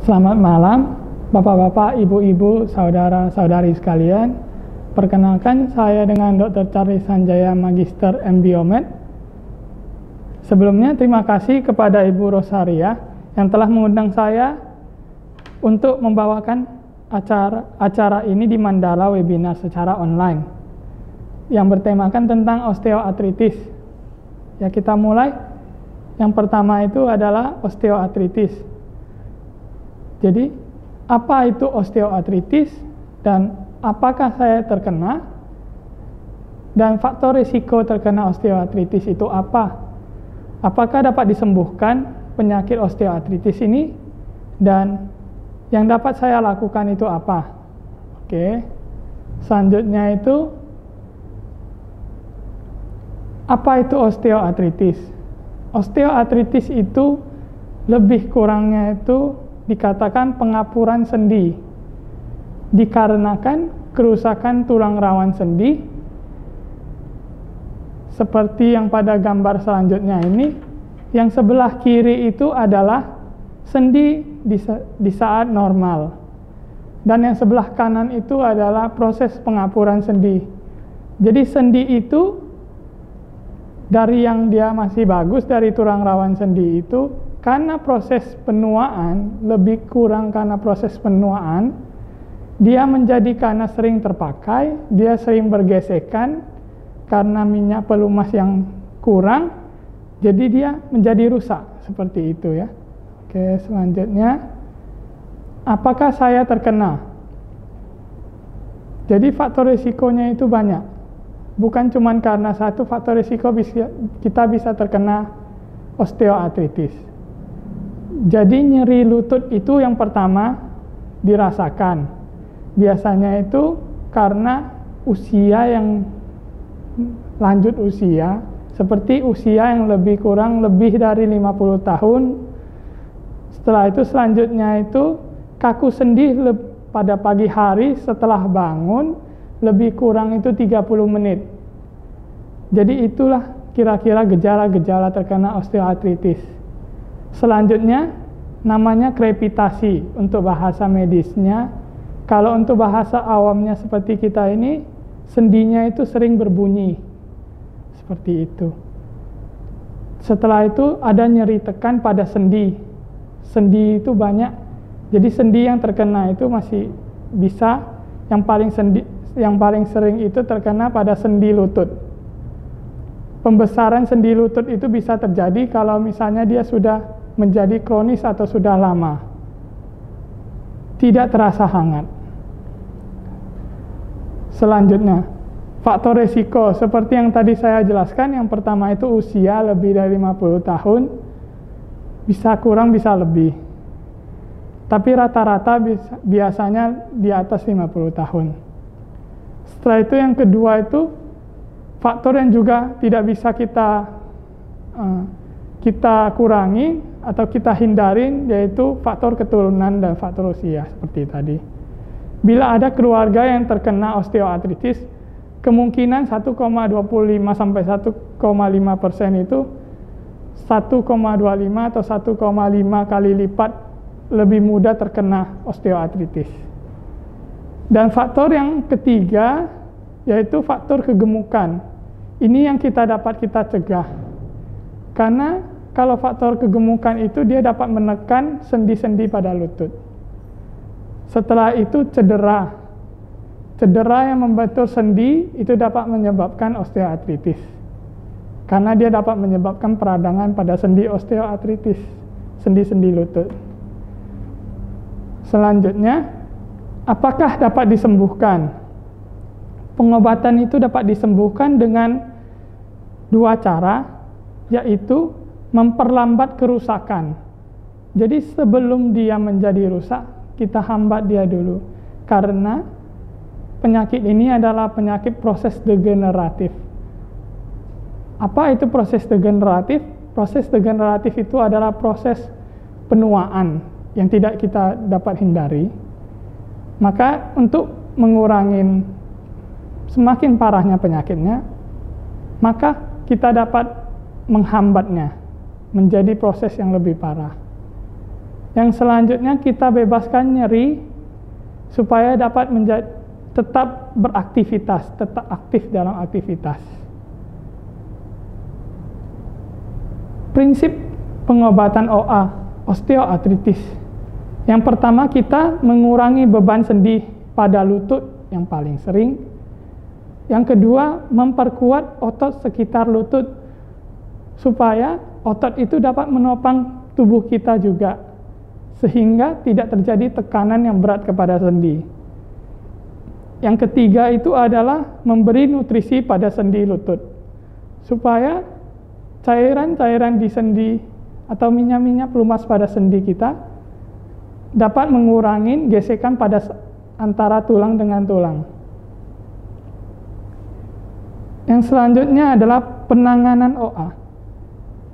Selamat malam, Bapak-bapak, Ibu-ibu, saudara-saudari sekalian. Perkenalkan, saya dengan Dr. Charlie Sanjaya, Magister M. Biomed. Sebelumnya, terima kasih kepada Ibu Rosaria yang telah mengundang saya untuk membawakan acara ini di Mandala webinar secara online yang bertemakan tentang osteoartritis. Ya, kita mulai. Yang pertama itu adalah osteoartritis. Jadi, apa itu osteoartritis dan apakah saya terkena? Dan faktor risiko terkena osteoartritis itu apa? Apakah dapat disembuhkan penyakit osteoartritis ini? Dan yang dapat saya lakukan itu apa? Oke. Selanjutnya itu, apa itu osteoartritis? Osteoartritis itu lebih kurangnya itu dikatakan pengapuran sendi, dikarenakan kerusakan tulang rawan sendi, seperti yang pada gambar selanjutnya ini. Yang sebelah kiri itu adalah sendi di saat normal, dan yang sebelah kanan itu adalah proses pengapuran sendi. Jadi sendi itu dari yang dia masih bagus, dari tulang rawan sendi itu, karena proses penuaan, lebih kurang karena proses penuaan, dia menjadi karena sering terpakai, dia sering bergesekan, karena minyak pelumas yang kurang, jadi dia menjadi rusak, seperti itu ya. Oke, selanjutnya, apakah saya terkena? Jadi faktor risikonya itu banyak. Bukan cuma karena satu faktor risiko kita bisa terkena osteoartritis. Jadi nyeri lutut itu yang pertama dirasakan. Biasanya itu karena usia yang lanjut usia, seperti usia yang lebih dari 50 tahun. Setelah itu selanjutnya itu kaku sendi pada pagi hari setelah bangun, lebih kurang itu 30 menit. Jadi itulah kira-kira gejala-gejala terkena osteoartritis. Selanjutnya namanya krepitasi untuk bahasa medisnya. Kalau untuk bahasa awamnya seperti kita ini, sendinya itu sering berbunyi. Seperti itu. Setelah itu ada nyeri tekan pada sendi. Sendi itu banyak. Jadi sendi yang terkena itu masih bisa, yang paling sering itu terkena pada sendi lutut. Pembesaran sendi lutut itu bisa terjadi kalau misalnya dia sudah menjadi kronis atau sudah lama. Tidak terasa hangat. Selanjutnya, faktor risiko seperti yang tadi saya jelaskan, yang pertama itu usia lebih dari 50 tahun, bisa kurang bisa lebih. Tapi rata-rata biasanya di atas 50 tahun. Setelah itu yang kedua itu faktor yang juga tidak bisa kita kurangi atau kita hindarin, yaitu faktor keturunan dan faktor usia seperti tadi. Bila ada keluarga yang terkena osteoartritis, kemungkinan 1,25 sampai 1,5% itu 1,25 atau 1,5 kali lipat lebih mudah terkena osteoartritis. Dan faktor yang ketiga yaitu faktor kegemukan. Ini yang dapat kita cegah. Karena kalau faktor kegemukan itu dia dapat menekan sendi-sendi pada lutut. Setelah itu cedera. Cedera yang membentur sendi itu dapat menyebabkan osteoartritis. Karena dia dapat menyebabkan peradangan pada sendi osteoartritis, sendi-sendi lutut. Selanjutnya, apakah dapat disembuhkan? Pengobatan itu dapat disembuhkan dengan dua cara, yaitu memperlambat kerusakan. Jadi sebelum dia menjadi rusak, kita hambat dia dulu. Karena penyakit ini adalah penyakit proses degeneratif. Apa itu proses degeneratif? Proses degeneratif itu adalah proses penuaan yang tidak kita dapat hindari. Maka untuk mengurangi semakin parahnya penyakitnya, maka kita dapat menghambatnya menjadi proses yang lebih parah. Yang selanjutnya kita bebaskan nyeri supaya dapat tetap beraktivitas, tetap aktif dalam aktivitas. Prinsip pengobatan OA, osteoartritis. Yang pertama, kita mengurangi beban sendi pada lutut yang paling sering. Yang kedua, memperkuat otot sekitar lutut supaya otot itu dapat menopang tubuh kita juga, sehingga tidak terjadi tekanan yang berat kepada sendi. Yang ketiga itu adalah memberi nutrisi pada sendi lutut, supaya cairan-cairan di sendi atau minyak-minyak pelumas pada sendi kita dapat mengurangi gesekan pada antara tulang dengan tulang. Yang selanjutnya adalah penanganan OA.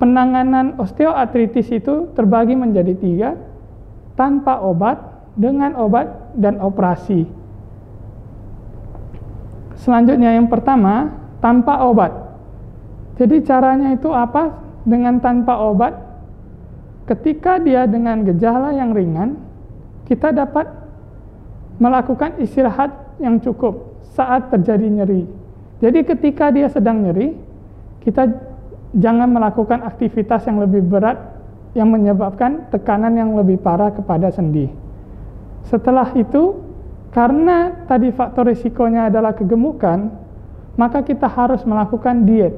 Penanganan osteoartritis itu terbagi menjadi 3, tanpa obat, dengan obat, dan operasi. Selanjutnya yang pertama, tanpa obat. Jadi caranya itu apa? Dengan tanpa obat, ketika dia dengan gejala yang ringan, kita dapat melakukan istirahat yang cukup saat terjadi nyeri. Jadi ketika dia sedang nyeri, kita jangan melakukan aktivitas yang lebih berat yang menyebabkan tekanan yang lebih parah kepada sendi. Setelah itu, karena tadi faktor risikonya adalah kegemukan, maka kita harus melakukan diet,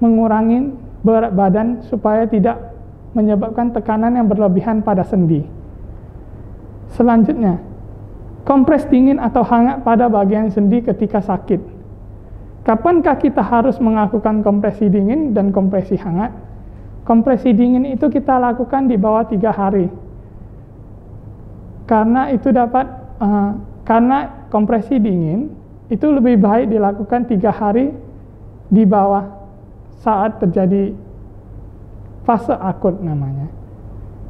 mengurangi berat badan supaya tidak menyebabkan tekanan yang berlebihan pada sendi. Selanjutnya, kompres dingin atau hangat pada bagian sendi ketika sakit. Kapankah kita harus melakukan kompresi dingin dan kompresi hangat? Kompresi dingin itu kita lakukan di bawah 3 hari. Karena itu karena kompresi dingin itu lebih baik dilakukan 3 hari di bawah saat terjadi fase akut namanya.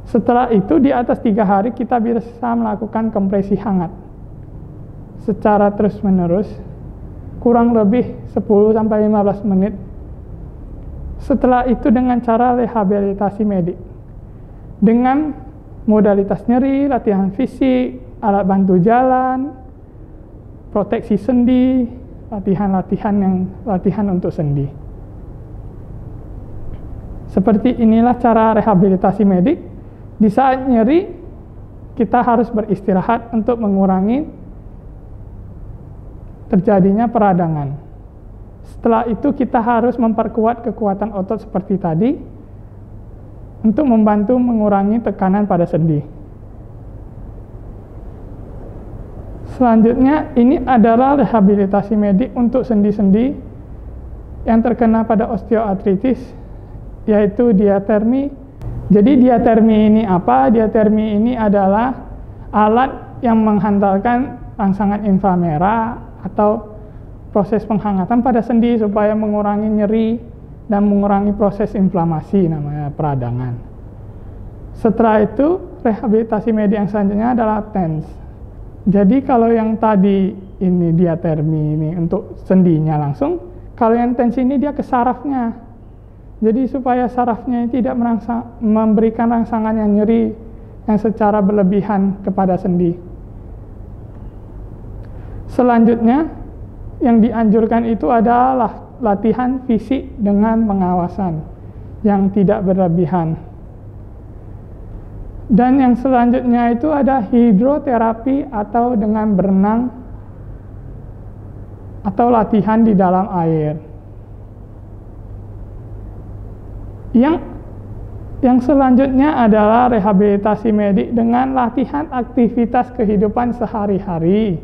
Setelah itu di atas 3 hari kita bisa melakukan kompresi hangat secara terus-menerus, kurang lebih 10-15 menit. Setelah itu dengan cara rehabilitasi medik, dengan modalitas nyeri, latihan fisik, alat bantu jalan, proteksi sendi, latihan untuk sendi. Seperti inilah cara rehabilitasi medik. Di saat nyeri, kita harus beristirahat untuk mengurangi terjadinya peradangan. Setelah itu kita harus memperkuat kekuatan otot seperti tadi untuk membantu mengurangi tekanan pada sendi. Selanjutnya, ini adalah rehabilitasi medik untuk sendi-sendi yang terkena pada osteoartritis, yaitu diatermi. Jadi diatermi ini apa? Diatermi ini adalah alat yang menghantarkan rangsangan inframerah atau proses penghangatan pada sendi supaya mengurangi nyeri dan mengurangi proses inflamasi, namanya peradangan. Setelah itu, rehabilitasi medik yang selanjutnya adalah TENS. Jadi kalau yang tadi ini diatermi ini untuk sendinya langsung, kalau yang TENS ini dia ke sarafnya. Jadi supaya sarafnya tidak memberikan rangsangan yang nyeri yang secara berlebihan kepada sendi. Selanjutnya, yang dianjurkan itu adalah latihan fisik dengan pengawasan yang tidak berlebihan. Dan yang selanjutnya itu ada hidroterapi atau dengan berenang atau latihan di dalam air. Yang selanjutnya adalah rehabilitasi medik dengan latihan aktivitas kehidupan sehari-hari.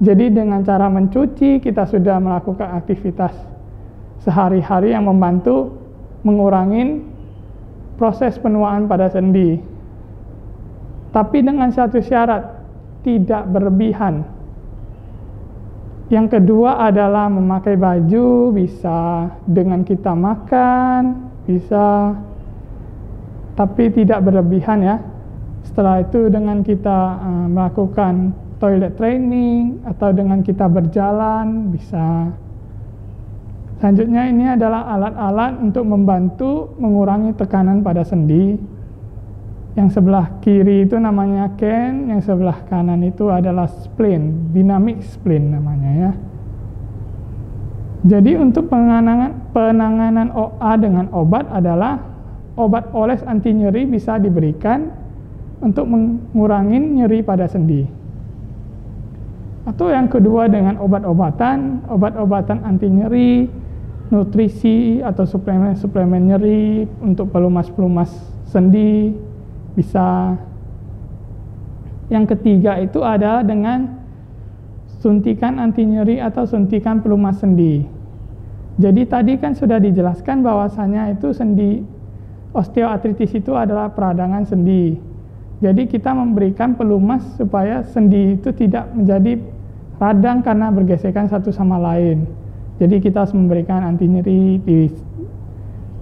Jadi dengan cara mencuci, kita sudah melakukan aktivitas sehari-hari yang membantu mengurangi proses penuaan pada sendi. Tapi dengan satu syarat, tidak berlebihan. Yang kedua adalah memakai baju, bisa dengan kita makan, bisa, tapi tidak berlebihan ya. Setelah itu dengan kita melakukan toilet training atau dengan kita berjalan bisa. Selanjutnya ini adalah alat-alat untuk membantu mengurangi tekanan pada sendi. Yang sebelah kiri itu namanya ken, yang sebelah kanan itu adalah spleen, dynamic spleen namanya ya. Jadi untuk penanganan OA dengan obat adalah obat oles anti nyeri bisa diberikan untuk mengurangi nyeri pada sendi. Atau yang kedua dengan obat-obatan anti nyeri, nutrisi atau suplemen nyeri untuk pelumas-pelumas sendi bisa. Yang ketiga itu adalah dengan suntikan anti nyeri atau suntikan pelumas sendi. Jadi tadi kan sudah dijelaskan bahwasanya itu sendi osteoartritis itu adalah peradangan sendi. Jadi kita memberikan pelumas supaya sendi itu tidak menjadi radang karena bergesekan satu sama lain. Jadi kita harus memberikan anti nyeri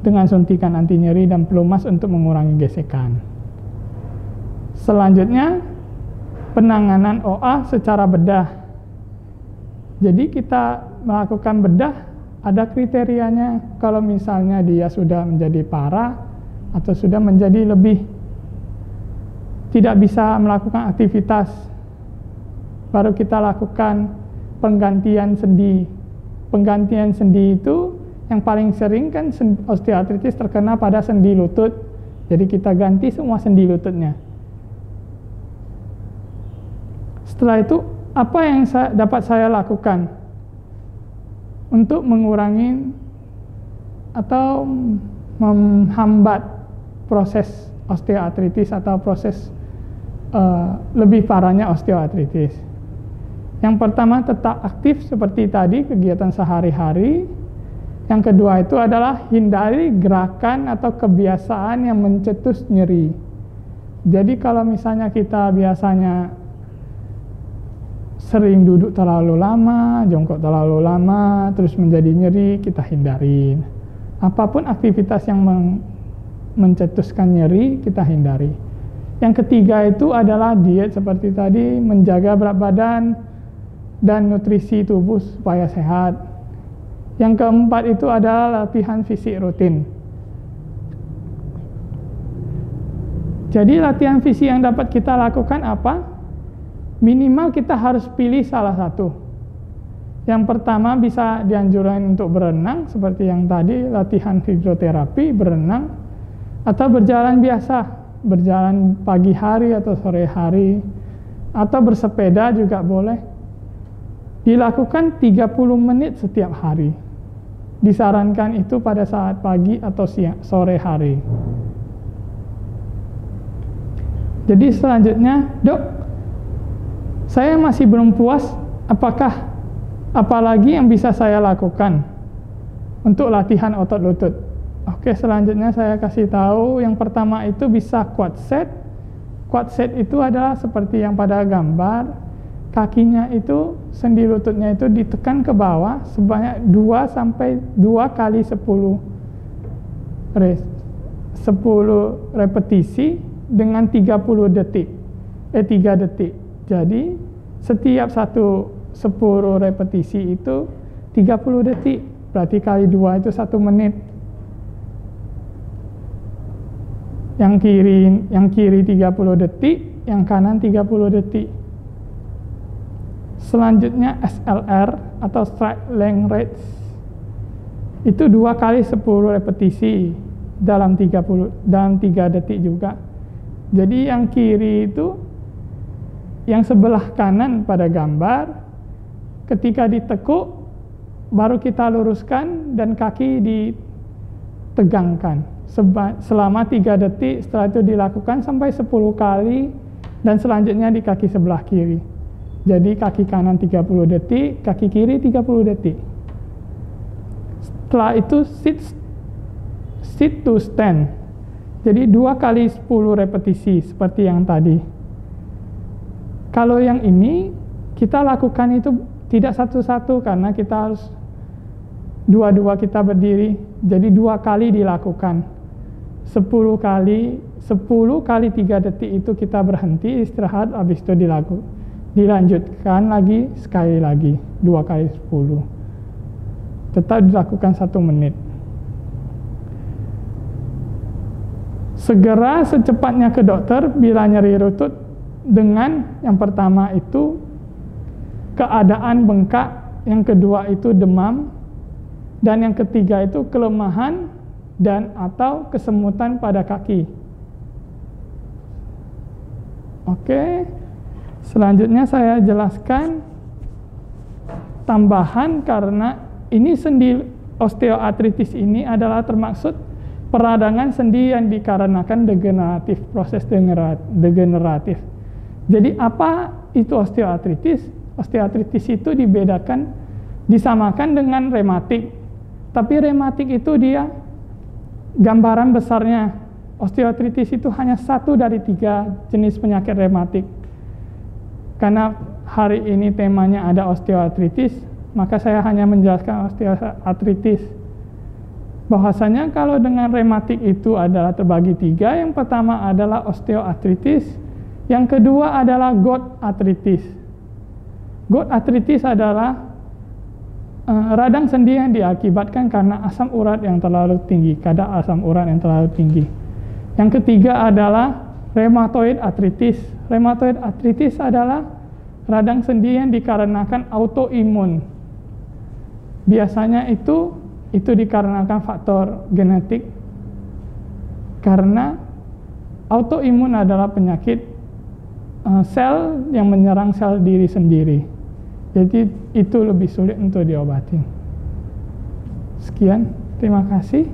dengan suntikan anti nyeri dan pelumas untuk mengurangi gesekan. Selanjutnya, penanganan OA secara bedah. Jadi kita melakukan bedah, ada kriterianya. Kalau misalnya dia sudah menjadi parah atau sudah menjadi lebih tidak bisa melakukan aktivitas, baru kita lakukan penggantian sendi. Penggantian sendi itu yang paling sering kan osteoartritis terkena pada sendi lutut. Jadi kita ganti semua sendi lututnya. Setelah itu, apa yang dapat saya lakukan untuk mengurangi atau menghambat proses osteoartritis atau proses lebih parahnya osteoartritis? Yang pertama, tetap aktif seperti tadi, kegiatan sehari-hari. Yang kedua itu adalah hindari gerakan atau kebiasaan yang mencetus nyeri. Jadi kalau misalnya kita biasanya sering duduk terlalu lama, jongkok terlalu lama, terus menjadi nyeri, kita hindarin. Apapun aktivitas yang mencetuskan nyeri, kita hindari. Yang ketiga itu adalah diet seperti tadi, menjaga berat badan dan nutrisi tubuh supaya sehat. Yang keempat itu adalah latihan fisik rutin. Jadi latihan fisik yang dapat kita lakukan apa? Minimal kita harus pilih salah satu. Yang pertama bisa dianjurkan untuk berenang, seperti yang tadi, latihan hidroterapi, berenang, atau berjalan biasa, berjalan pagi hari atau sore hari, atau bersepeda juga boleh. Dilakukan 30 menit setiap hari. Disarankan itu pada saat pagi atau sore hari. Jadi selanjutnya, Dok, saya masih belum puas, apalagi yang bisa saya lakukan untuk latihan otot lutut? Oke, selanjutnya saya kasih tahu, yang pertama itu bisa quad set. Quad set itu adalah seperti yang pada gambar, kakinya itu, sendi lututnya itu ditekan ke bawah sebanyak 2 kali 10 repetisi dengan 3 detik. Jadi setiap 10 repetisi itu 30 detik. Berarti kali 2 itu 1 menit. Yang kiri 30 detik, yang kanan 30 detik. Selanjutnya SLR atau stride length rates. Itu 2 kali 10 repetisi dalam 3 detik juga. Jadi yang kiri itu, yang sebelah kanan pada gambar, ketika ditekuk, baru kita luruskan dan kaki ditegangkan selama 3 detik. Setelah itu dilakukan sampai 10 kali, dan selanjutnya di kaki sebelah kiri. Jadi kaki kanan 30 detik, kaki kiri 30 detik. Setelah itu sit to stand. Jadi 2 kali 10 repetisi seperti yang tadi. Kalau yang ini kita lakukan itu tidak satu-satu, karena kita harus dua-dua kita berdiri. Jadi 2 kali dilakukan. 10 kali 3 detik itu kita berhenti, istirahat, habis itu dilanjutkan lagi sekali lagi 2 kali 10. Tetap dilakukan 1 menit. segera secepatnya ke dokter bila nyeri lutut dengan yang pertama itu keadaan bengkak, yang kedua itu demam, dan yang ketiga itu kelemahan dan atau kesemutan pada kaki. Oke, selanjutnya saya jelaskan tambahan, karena ini sendi osteoartritis ini adalah termaksud peradangan sendi yang dikarenakan degeneratif, proses degeneratif. Jadi apa itu osteoartritis? Osteoartritis itu disamakan dengan rematik. Tapi rematik itu dia gambaran besarnya. Osteoartritis itu hanya satu dari 3 jenis penyakit rematik. Karena hari ini temanya ada osteoartritis, maka saya hanya menjelaskan osteoartritis. Bahwasanya kalau dengan rematik itu adalah terbagi 3. Yang pertama adalah osteoartritis, yang kedua adalah gout arthritis. Gout arthritis adalah radang sendi yang diakibatkan karena asam urat yang terlalu tinggi, kadar asam urat yang terlalu tinggi. Yang ketiga adalah rheumatoid arthritis. Rheumatoid arthritis adalah radang sendi yang dikarenakan autoimun. Biasanya itu dikarenakan faktor genetik, karena autoimun adalah penyakit sel yang menyerang sel diri sendiri. Jadi itu lebih sulit untuk diobati. Sekian, terima kasih.